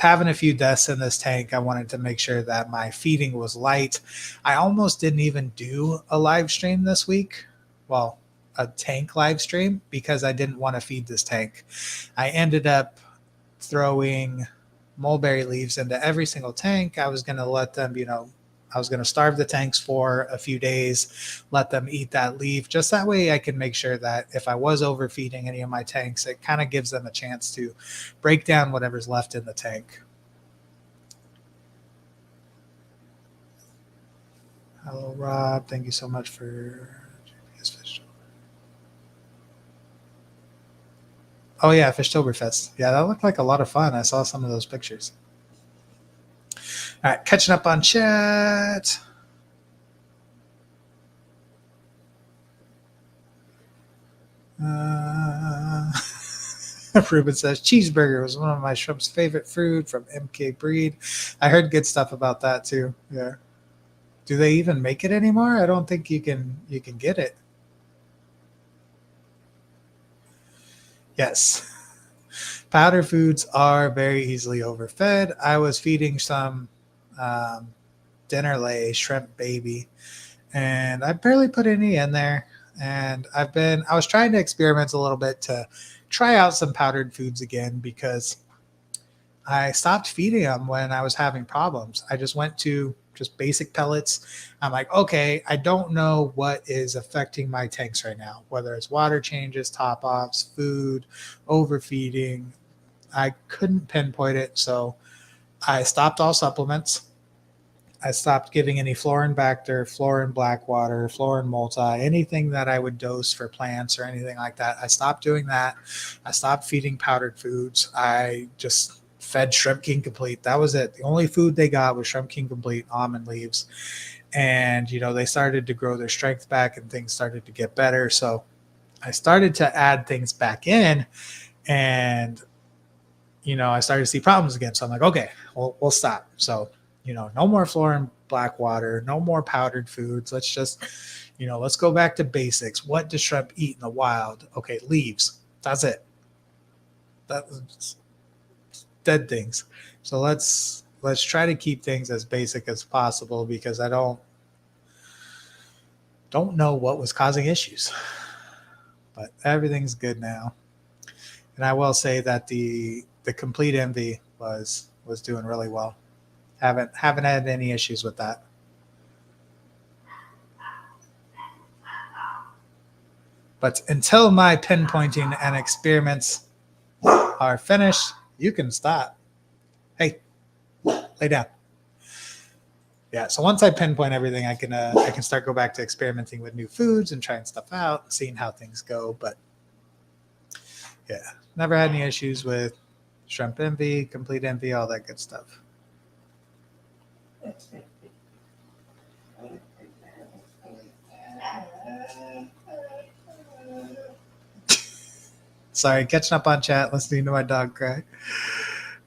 having a few deaths in this tank, I wanted to make sure that my feeding was light. I almost didn't even do a live stream this week. Well, a tank live stream, because I didn't want to feed this tank. I ended up throwing mulberry leaves into every single tank. I was going to let them, I was going to starve the tanks for a few days, let them eat that leaf. Just that way I can make sure that if I was overfeeding any of my tanks, it kind of gives them a chance to break down whatever's left in the tank. Hello, Rob. Thank you so much for JPS Fish. Oh, yeah, Fishtoberfest. Yeah, that looked like a lot of fun. I saw some of those pictures. All right, catching up on chat. Ruben says cheeseburger was one of my shrimp's favorite food from MK Breed. I heard good stuff about that too. Yeah. Do they even make it anymore? I don't think you can get it. Yes. Powder foods are very easily overfed. I was feeding some Dinnerlay shrimp baby, and I barely put any in there. And I was trying to experiment a little bit to try out some powdered foods again, because I stopped feeding them when I was having problems. I just went to just basic pellets. I'm like, okay, I don't know what is affecting my tanks right now, whether it's water changes, top offs, food, overfeeding. I couldn't pinpoint it. So I stopped all supplements. I stopped giving any Florinbacter, Florin Blackwater, Florin Multi, anything that I would dose for plants or anything like that. I stopped doing that. I stopped feeding powdered foods. I just fed Shrimp King Complete. That was it. The only food they got was Shrimp King Complete almond leaves. And, they started to grow their strength back and things started to get better. So I started to add things back in, and, I started to see problems again. So I'm like, okay, we'll stop. So, no more Florin Blackwater, no more powdered foods. Let's just, let's go back to basics. What does shrimp eat in the wild? Okay, leaves. That's it. That's dead things. So let's try to keep things as basic as possible, because I don't know what was causing issues. But everything's good now. And I will say that the Complete Envy was doing really well. Haven't had any issues with that. But until my pinpointing and experiments are finished, you can stop. Hey, lay down. Yeah, so once I pinpoint everything, I can start go back to experimenting with new foods and trying stuff out, seeing how things go. But yeah, never had any issues with Shrimp Envy, Complete Envy, all that good stuff. Sorry, catching up on chat, listening to my dog cry.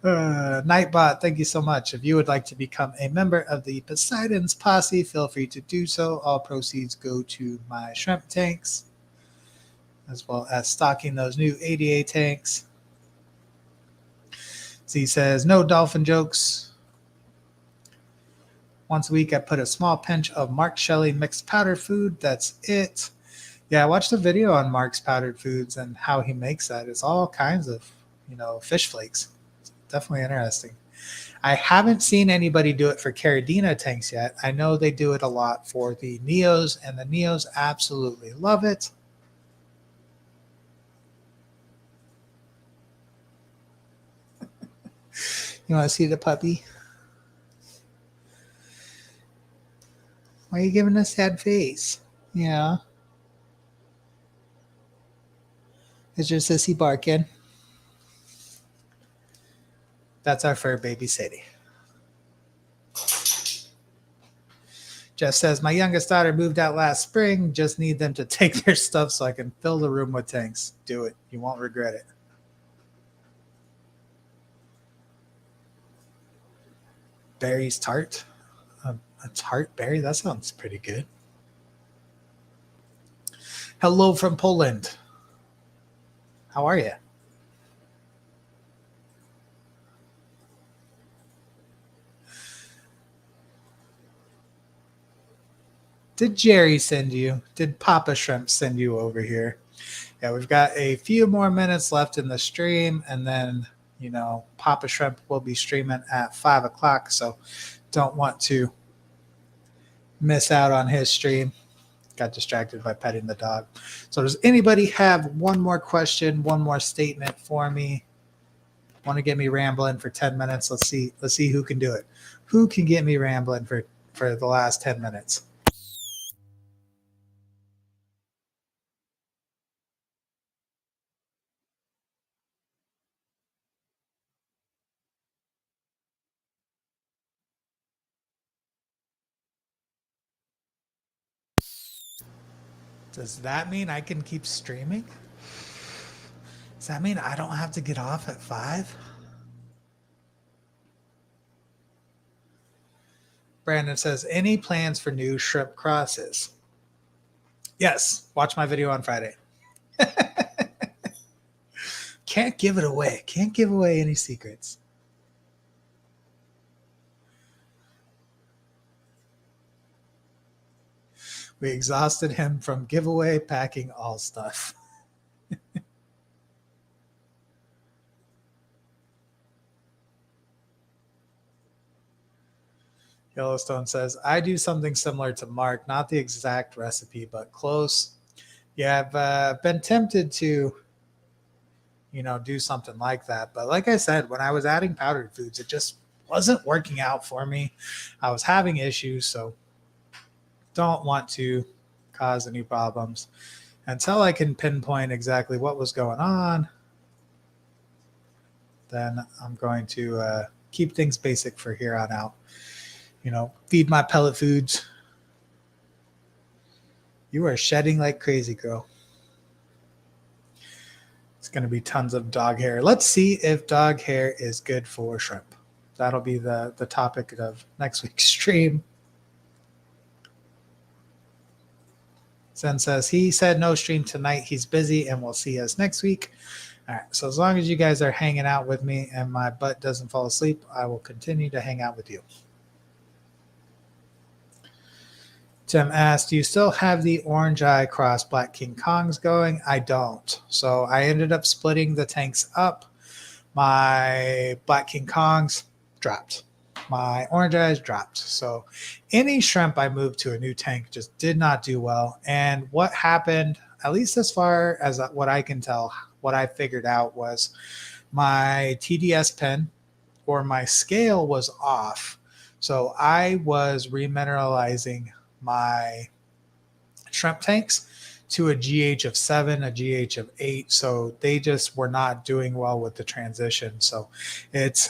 Nightbot, thank you so much. If you would like to become a member of the Poseidon's Posse, feel free to do so. All proceeds go to my shrimp tanks, as well as stocking those new ADA tanks. Z says, no dolphin jokes. Once a week, I put a small pinch of Mark Shelley mixed powdered food. That's it. Yeah, I watched a video on Mark's powdered foods and how he makes that. It's all kinds of, fish flakes. Definitely interesting. I haven't seen anybody do it for Caridina tanks yet. I know they do it a lot for the Neos, and the Neos absolutely love it. You want to see the puppy? Why are you giving a sad face? Yeah. Is your sissy barking? That's our fur baby Sadie. Jeff says, my youngest daughter moved out last spring. Just need them to take their stuff so I can fill the room with tanks. Do it. You won't regret it. Berry's tart. A tart berry? That sounds pretty good. Hello from Poland. How are you? Did Jerry send you? Did Papa Shrimp send you over here? Yeah, we've got a few more minutes left in the stream, and then, Papa Shrimp will be streaming at 5 o'clock, so don't want to miss out on his stream. Got distracted by petting the dog. So does anybody have one more question, one more statement for me? Want to get me rambling for 10 minutes? Let's see who can do it. Who can get me rambling for the last 10 minutes? Does that mean I can keep streaming? Does that mean I don't have to get off at 5? Brandon says, any plans for new shrimp crosses? Yes, watch my video on Friday. Can't give it away. Can't give away any secrets. We exhausted him from giveaway packing all stuff. Yellowstone says, I do something similar to Mark, not the exact recipe, but close. Yeah, I've been tempted to, do something like that. But like I said, when I was adding powdered foods, it just wasn't working out for me. I was having issues, so don't want to cause any problems. Until I can pinpoint exactly what was going on, then I'm going to keep things basic for here on out. Feed my pellet foods. You are shedding like crazy, girl. It's going to be tons of dog hair. Let's see if dog hair is good for shrimp. That'll be the topic of next week's stream. Zen says, he said no stream tonight. He's busy and we'll see us next week. All right. So as long as you guys are hanging out with me and my butt doesn't fall asleep, I will continue to hang out with you. Tim asked, do you still have the Orange Eye Cross Black King Kongs going? I don't. So I ended up splitting the tanks up. My Black King Kongs dropped. my orange eyes dropped. So any shrimp I moved to a new tank just did not do well. And what happened, at least as far as what I can tell, what I figured out was my TDS pen or my scale was off. So I was remineralizing my shrimp tanks to a GH of 7, a GH of 8. So they just were not doing well with the transition. So it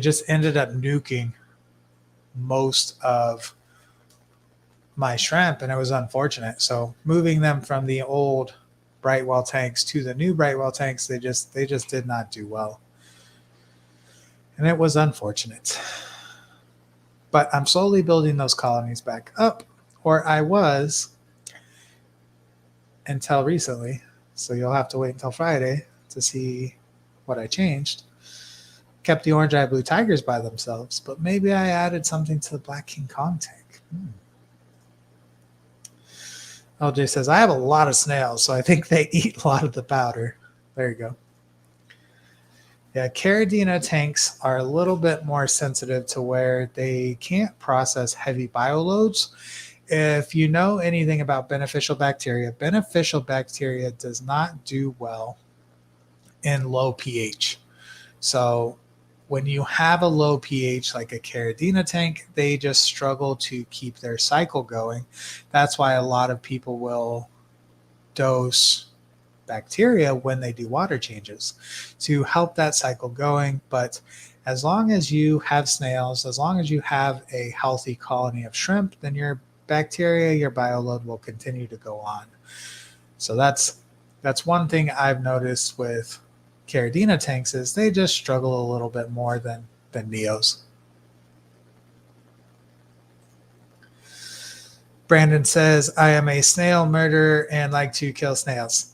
just ended up nuking most of my shrimp, and it was unfortunate. So moving them from the old Brightwell tanks to the new Brightwell tanks, they just did not do well. And it was unfortunate. But I'm slowly building those colonies back up, or I was until recently. So you'll have to wait until Friday to see what I changed. Kept the orange eye blue tigers by themselves, but maybe I added something to the Black King Kong tank. LJ says, I have a lot of snails, so I think they eat a lot of the powder. There you go. Yeah, Caridina tanks are a little bit more sensitive to where they can't process heavy bioloads. If you know anything about beneficial bacteria does not do well in low pH. So when you have a low pH like a Caridina tank, they just struggle to keep their cycle going. That's why a lot of people will dose bacteria when they do water changes to help that cycle going. But as long as you have snails, as long as you have a healthy colony of shrimp, then your bacteria, your bioload will continue to go on. So that's one thing I've noticed with Caridina tanks is they just struggle a little bit more than Neos. Brandon says, I am a snail murderer and like to kill snails.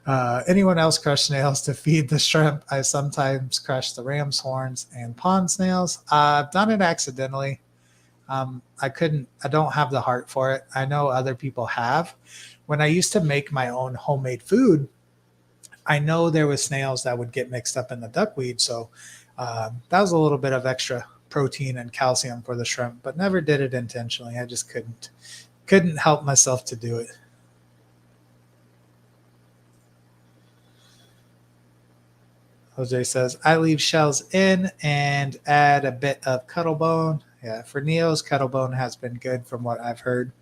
Anyone else crush snails to feed the shrimp? I sometimes crush the ram's horns and pond snails. I've done it accidentally. I don't have the heart for it. I know other people have. When I used to make my own homemade food, I know there was snails that would get mixed up in the duckweed. So that was a little bit of extra protein and calcium for the shrimp, but never did it intentionally. I just couldn't help myself to do it. Jose says, I leave shells in and add a bit of cuttlebone. Yeah, for Neos, cuttlebone has been good from what I've heard.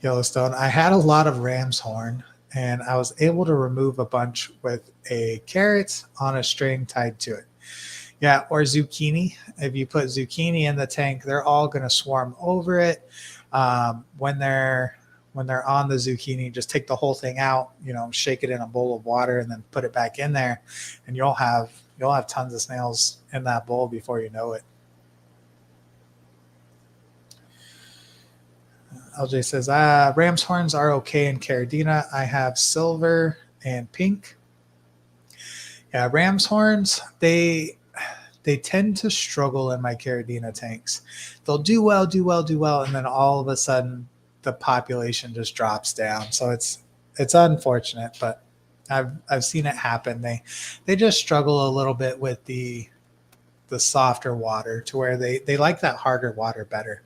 Yellowstone, I had a lot of ram's horn, and I was able to remove a bunch with a carrot on a string tied to it. Yeah, or zucchini. If you put zucchini in the tank, they're all going to swarm over it. When they're on the zucchini, just take the whole thing out, shake it in a bowl of water and then put it back in there, and you'll have tons of snails in that bowl before you know it. LJ says, ram's horns are okay in Caridina. I have silver and pink. Yeah, ram's horns, they tend to struggle in my Caridina tanks. They'll do well, and then all of a sudden the population just drops down. So it's unfortunate, but I've seen it happen. They just struggle a little bit with the softer water to where they like that harder water better.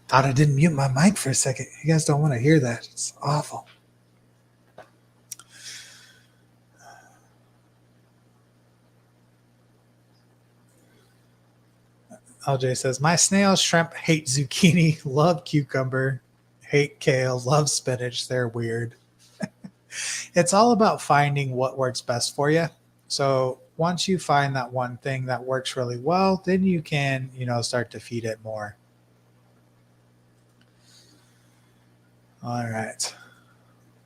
Thought I didn't mute my mic for a second. You guys don't want to hear that. It's awful. LJ says, my snail, shrimp, hate zucchini, love cucumber, hate kale, love spinach. They're weird. It's all about finding what works best for you. So once you find that one thing that works really well, then you can, start to feed it more. All right.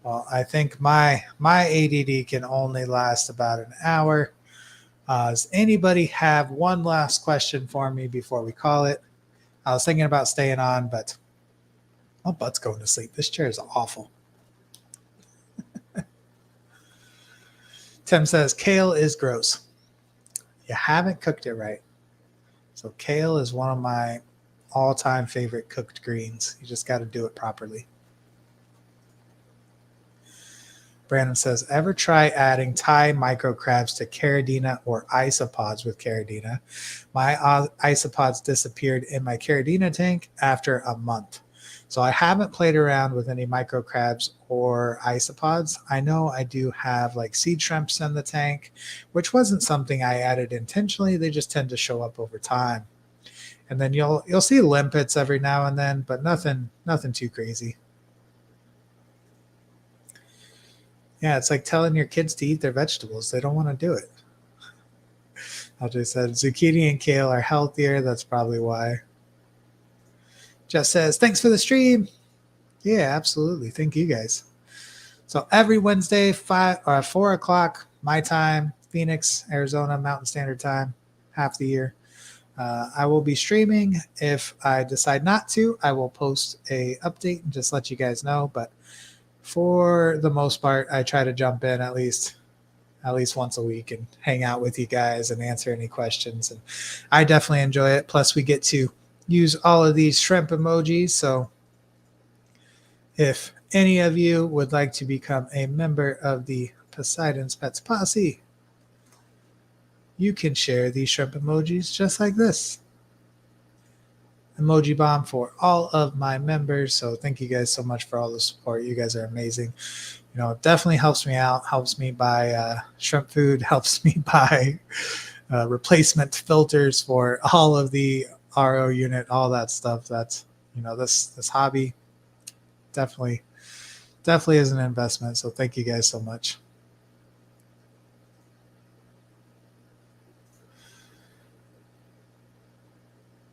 Well, I think my ADD can only last about an hour. Does anybody have one last question for me before we call it? I was thinking about staying on, but my butt's going to sleep. This chair is awful. Tim says kale is gross. You haven't cooked it right. So kale is one of my all-time favorite cooked greens. You just got to do it properly. Brandon says, ever try adding Thai microcrabs to Caridina or isopods with Caridina? My isopods disappeared in my Caridina tank after a month. So I haven't played around with any microcrabs or isopods. I know I do have like seed shrimps in the tank, which wasn't something I added intentionally. They just tend to show up over time. And then you'll see limpets every now and then, but nothing too crazy. Yeah, it's like telling your kids to eat their vegetables. They don't want to do it. LJ said zucchini and kale are healthier. That's probably why. Jeff says, thanks for the stream. Yeah, absolutely. Thank you guys. So every Wednesday, 4 o'clock, my time, Phoenix, Arizona, Mountain Standard Time, half the year. I will be streaming. If I decide not to, I will post a update and just let you guys know. But for the most part, I try to jump in at least once a week and hang out with you guys and answer any questions. And I definitely enjoy it. Plus, we get to use all of these shrimp emojis. So if any of you would like to become a member of the Poseidon's Pets Posse, you can share these shrimp emojis just like this. Emoji bomb for all of my members. So thank you guys so much for all the support. You guys are amazing. You know, it definitely helps me out, helps me buy shrimp food, helps me buy replacement filters for all of the RO unit, all that stuff. That's, you know, this hobby definitely is an investment. So thank you guys so much.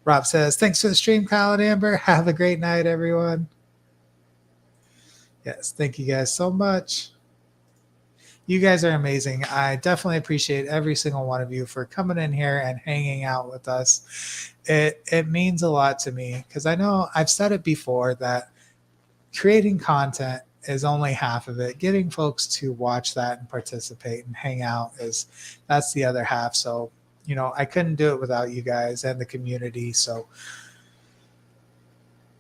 Rob says, thanks for the stream, Kyle and Amber. Have a great night, everyone. Yes, thank you guys so much. You guys are amazing. I definitely appreciate every single one of you for coming in here and hanging out with us. It means a lot to me because I know I've said it before that creating content is only half of it. Getting folks to watch that and participate and hang out that's the other half. So, you know, I couldn't do it without you guys and the community. So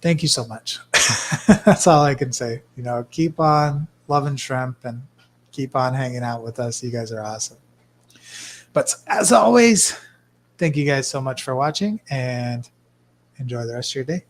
thank you so much. That's all I can say. You know, keep on loving shrimp and keep on hanging out with us. You guys are awesome. But as always, thank you guys so much for watching and enjoy the rest of your day.